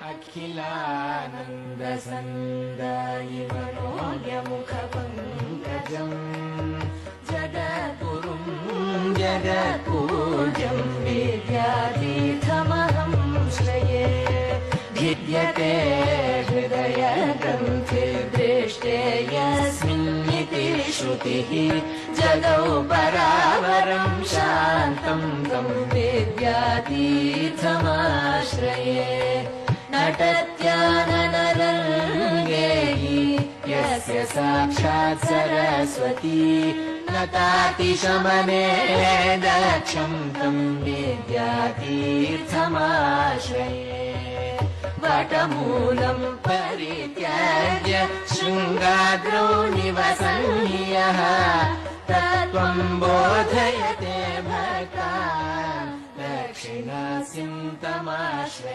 अखिलानन्दसन्दायि मनोज्ञमुखपङ्कजम् जगत्पूज्यं विद्यातीर्थमहं श्रये भिद्यते हृदयग्रन्थिर्दृष्टे यस्मिन्निति श्रुतिः जगौ परावरं शान्तं तं विद्यातीर्थमाश्रये नटत्याननरङ्गेहि यस्य साक्षात् सरस्वती नतातिशमने दक्षं तं विद्यातीर्थमाश्रये वटमूलं परित्याज्य शृङ्गाद्रौ निवसन् यः तत्त्वं बोधयते भक्तान् दक्षिणास्यं तमाश्रये।